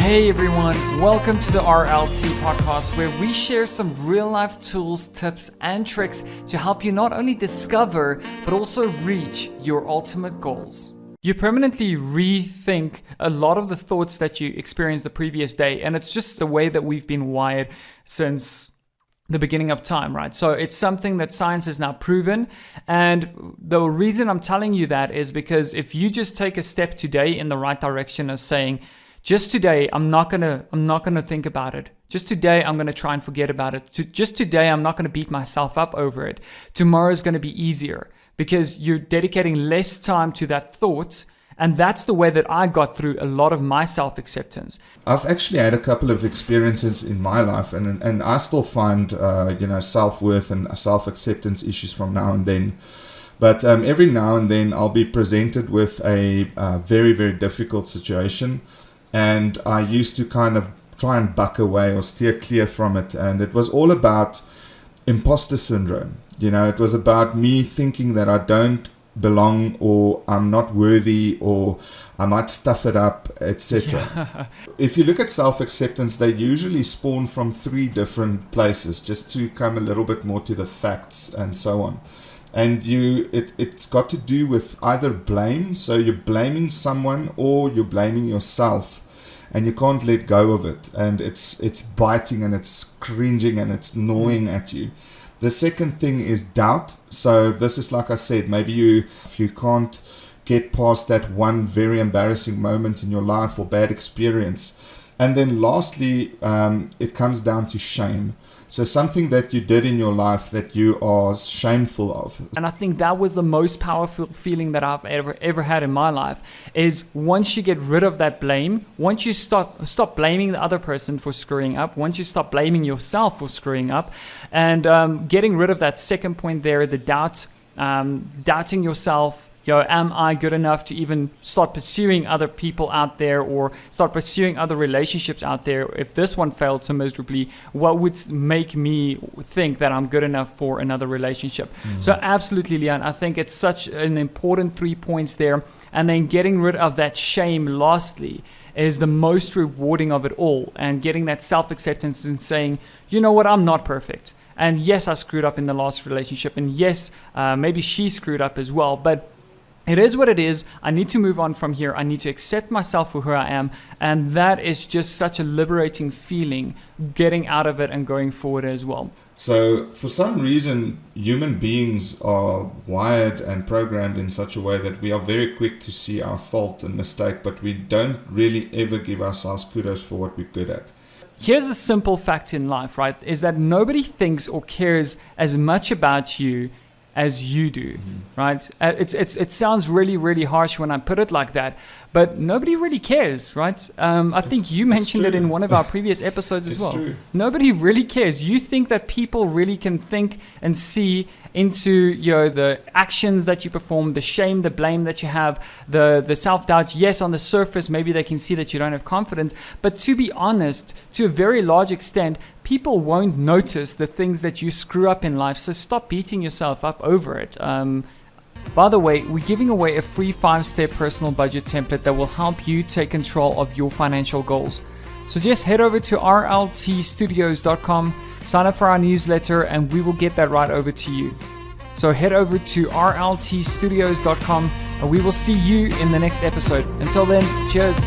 Hey everyone, welcome to the RLT podcast where we share some real life tools, tips and tricks to help you not only discover but also reach your ultimate goals. You permanently rethink a lot of the thoughts that you experienced the previous day, and it's just the way that we've been wired since the beginning of time, right? So it's something that science has now proven, and the reason I'm telling you that is because if you just take a step today in the right direction of saying, just today, I'm not gonna think about it. Just today, I'm gonna try and forget about it. Just today, I'm not gonna beat myself up over it. Tomorrow's gonna be easier because you're dedicating less time to that thought. And that's the way that I got through a lot of my self-acceptance. I've actually had a couple of experiences in my life, and I still find self-worth and self-acceptance issues from now and then. But every now and then, I'll be presented with a very, very difficult situation. And I used to kind of try and buck away or steer clear from it. And it was all about imposter syndrome. It was about me thinking that I don't belong, or I'm not worthy, or I might stuff it up, etc. Yeah. If you look at self-acceptance, they usually spawn from 3 different places, just to come a little bit more to the facts and so on. And it's got to do with either blame, so you're blaming someone, or you're blaming yourself, and you can't let go of it, and it's biting and it's cringing and it's gnawing at you. The second thing is doubt. So this is, like I said, maybe if you can't get past that one very embarrassing moment in your life or bad experience. And then lastly, it comes down to shame. So something that you did in your life that you are shameful of. And I think that was the most powerful feeling that I've ever had in my life, is once you get rid of that blame, once you stop blaming the other person for screwing up, once you stop blaming yourself for screwing up, and getting rid of that second point there, the doubt, doubting yourself. Am I good enough to even start pursuing other people out there, or start pursuing other relationships out there? If this one failed so miserably, what would make me think that I'm good enough for another relationship? So absolutely, Leon, I think it's such an important 3 points there. And then getting rid of that shame lastly is the most rewarding of it all, and getting that self-acceptance and saying, you know what, I'm not perfect. And yes, I screwed up in the last relationship, and yes, maybe she screwed up as well, but it is what it is. I need to move on from here. I need to accept myself for who I am. And that is just such a liberating feeling, getting out of it and going forward as well. So for some reason, human beings are wired and programmed in such a way that we are very quick to see our fault and mistake, but we don't really ever give ourselves kudos for what we're good at. Here's a simple fact in life, right? Is that nobody thinks or cares as much about you as you do, right? It sounds really, really harsh when I put it like that, but nobody really cares, right? I think you mentioned it in one of our previous episodes as well. True. Nobody really cares. You think that people really can think and see into the actions that you perform, the shame, the blame that you have, the self-doubt. Yes, on the surface, maybe they can see that you don't have confidence, but to be honest, to a very large extent, people won't notice the things that you screw up in life, so stop beating yourself up over it. By the way, we're giving away a free 5-step personal budget template that will help you take control of your financial goals. So just head over to rltstudios.com, sign up for our newsletter, and we will get that right over to you. So head over to rltstudios.com, and we will see you in the next episode. Until then, cheers.